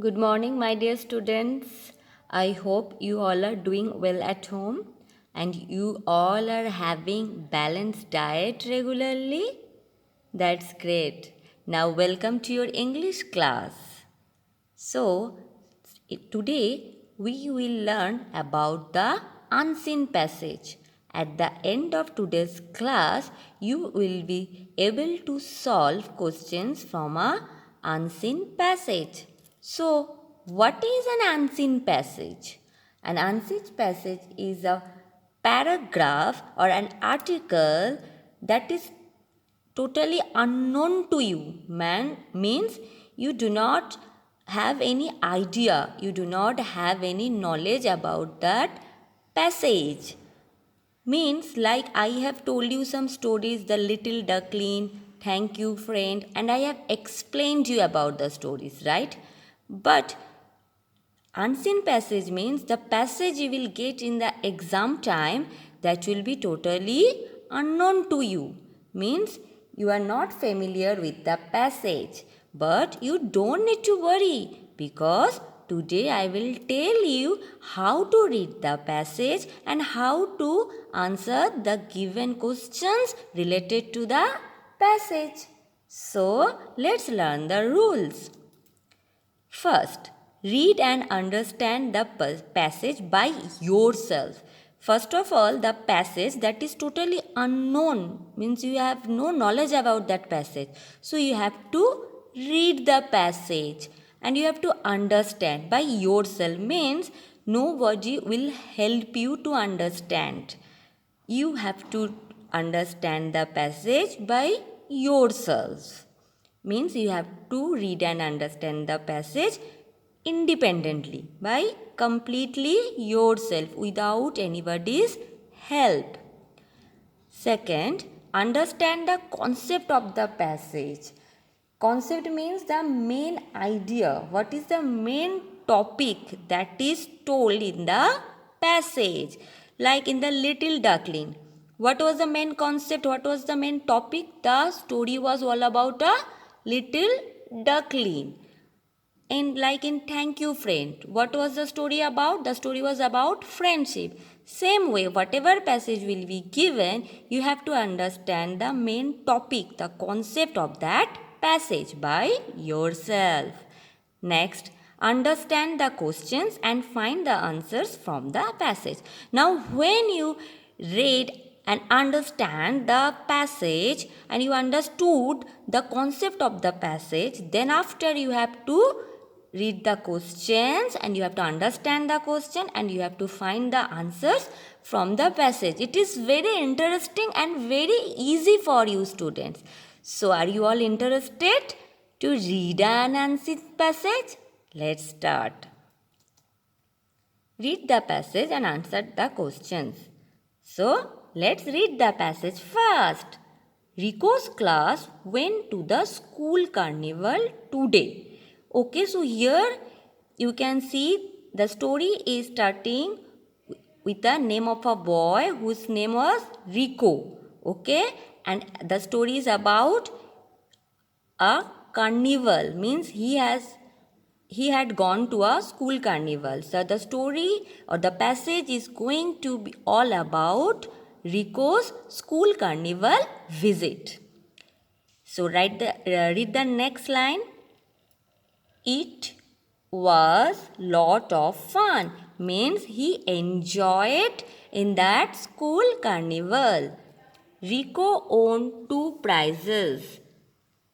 Good morning, my dear students. I hope you all are doing well at home and you all are having balanced diet regularly. That's great. Now welcome to your English class. So, today we will learn about the unseen passage. At the end of today's class, you will be able to solve questions from a unseen passage. So, what is an unseen passage? An unseen passage is a paragraph or an article that is totally unknown to you. Man means you do not have any idea, you do not have any knowledge about that passage. Means like I have told you some stories, the little duckling, thank you friend, and I have explained you about the stories, right? But unseen passage means the passage you will get in the exam time that will be totally unknown to you. Means you are not familiar with the passage. But you don't need to worry because today I will tell you how to read the passage and how to answer the given questions related to the passage. So let's learn the rules. First, read and understand the passage by yourself. First of all, the passage that is totally unknown means you have no knowledge about that passage. So you have to read the passage and you have to understand by yourself means nobody will help you to understand. You have to understand the passage by yourself. Means you have to read and understand the passage independently by completely yourself without anybody's help. Second, understand the concept of the passage. Concept means the main idea. What is the main topic that is told in the passage? Like in the little duckling. What was the main concept? What was the main topic? The story was all about a little duckling. And like in Thank You Friend, what was the story about? The story was about friendship. Same way, whatever passage will be given, you have to understand the main topic, the concept of that passage by yourself. Next, understand the questions and find the answers from the passage. Now, when you read and understand the passage and you understood the concept of the passage, then after you have to read the questions and you have to understand the question and you have to find the answers from the passage. It is very interesting and very easy for you students. So are you all interested to read an unseen passage? Let's start. Read the passage and answer the questions. So let's read the passage first. Rico's class went to the school carnival today. Okay, so here you can see the story is starting with the name of a boy whose name was Rico. Okay, and the story is about a carnival, means he had gone to a school carnival. So the story or the passage is going to be all about Rico's school carnival visit. So read the next line. It was lot of fun, means he enjoyed in that school carnival. Rico won 2 prizes.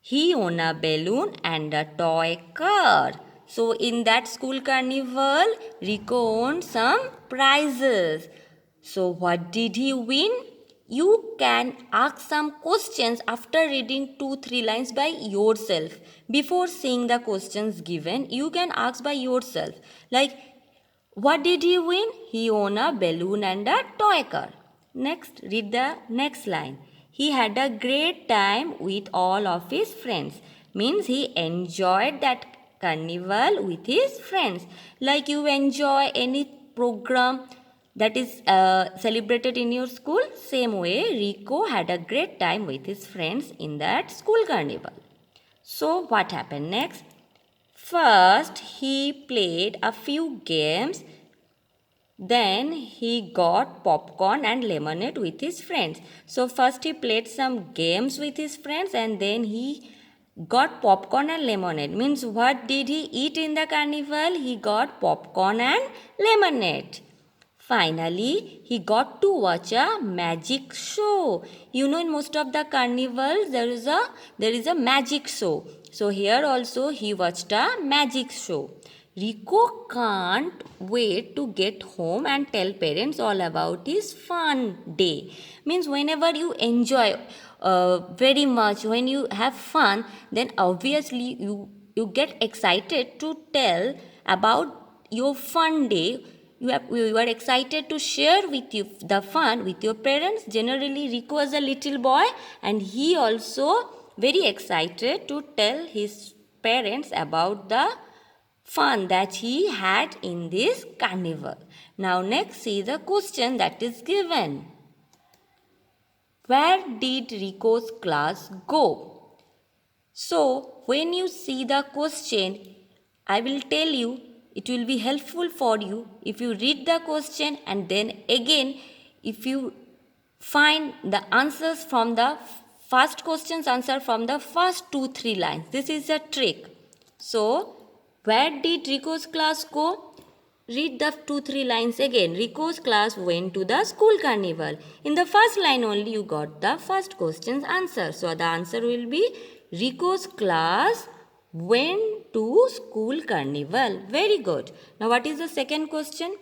He won a balloon and a toy car. So in that school carnival, Rico won some prizes. So what did he win? You can ask some questions after reading 2-3 lines by yourself. Before seeing the questions given, you can ask by yourself. Like, what did he win? He won a balloon and a toy car. Next, read the next line. He had a great time with all of his friends. Means he enjoyed that carnival with his friends. Like you enjoy any program that is celebrated in your school. Same way, Rico had a great time with his friends in that school carnival. So what happened next? First, he played a few games. Then he got popcorn and lemonade with his friends. So first he played some games with his friends and then he got popcorn and lemonade. Means what did he eat in the carnival? He got popcorn and lemonade. Finally, he got to watch a magic show. You know, in most of the carnivals, there is a magic show. So here also he watched a magic show. Rico can't wait to get home and tell parents all about his fun day. Means whenever you enjoy very much, when you have fun, then obviously you get excited to tell about your fun day. You are excited to share with you the fun with your parents. Generally, Rico was a little boy and he also very excited to tell his parents about the fun that he had in this carnival. Now next see the question that is given. Where did Rico's class go? So when you see the question, I will tell you, it will be helpful for you if you read the question and then again if you find the answers from the first question's answer from the first 2-3 lines. This is a trick. So where did Rico's class go? Read the 2-3 lines again. Rico's class went to the school carnival. In the first line only you got the first question's answer. So the answer will be Rico's class went to school carnival. Very good. Now what is the second question?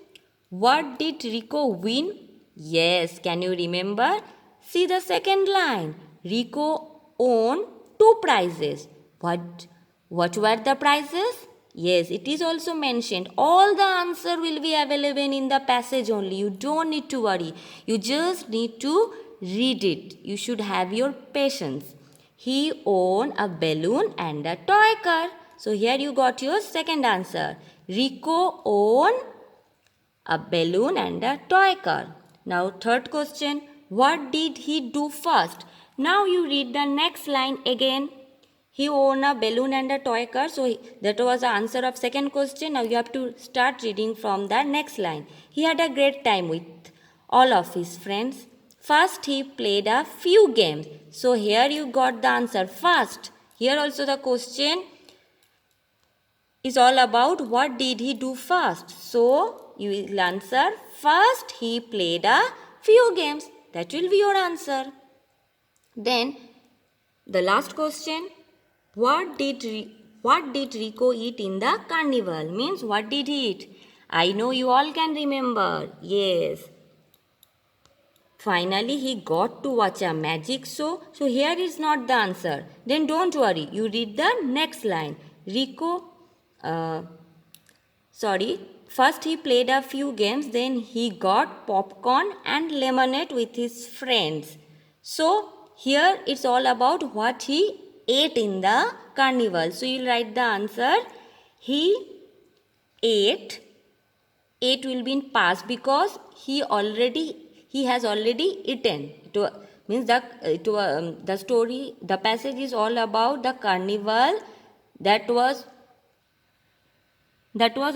What did Rico win? Yes, can you remember? See the second line. Rico won 2 prizes. What were the prizes? Yes, it is also mentioned. All the answer will be available in the passage only. You don't need to worry. You just need to read it. You should have your patience. He owned a balloon and a toy car. So here you got your second answer. Rico owned a balloon and a toy car. Now third question. What did he do first? Now you read the next line again. He owned a balloon and a toy car. So that was the answer of second question. Now you have to start reading from the next line. He had a great time with all of his friends. First he played a few games. So here you got the answer first. Here also the question is all about what did he do first. So you will answer first he played a few games. That will be your answer. Then the last question. What did Rico eat in the carnival? Means what did he eat? I know you all can remember. Yes. Finally, he got to watch a magic show. So here is not the answer. Then don't worry. You read the next line. First he played a few games. Then he got popcorn and lemonade with his friends. So here it's all about what he ate in the carnival. So you'll write the answer. He ate. Ate will be in past because he has already eaten. Means the story, the passage is all about the carnival that was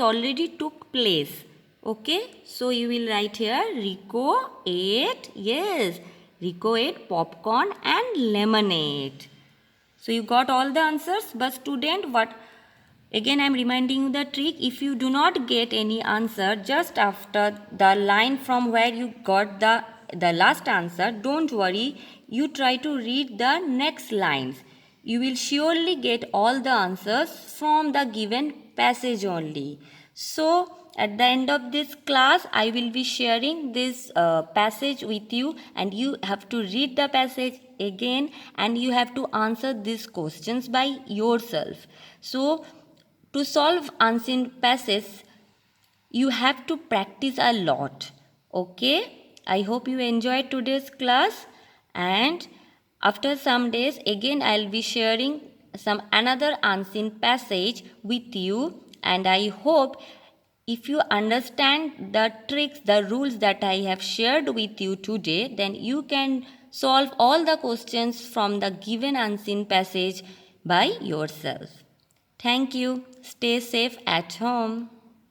already took place. Okay, so you will write here Rico ate. Yes, Rico ate popcorn and lemonade. So you got all the answers, but student, what again I am reminding you the trick. If you do not get any answer just after the line from where you got the last answer, don't worry. You try to read the next lines. You will surely get all the answers from the given passage only. So at the end of this class, I will be sharing this passage with you and you have to read the passage again and you have to answer these questions by yourself. So to solve unseen passages, you have to practice a lot. Okay? I hope you enjoyed today's class and after some days again I'll be sharing some another unseen passage with you and I hope if you understand the tricks, the rules that I have shared with you today, then you can solve all the questions from the given unseen passage by yourself. Thank you. Stay safe at home.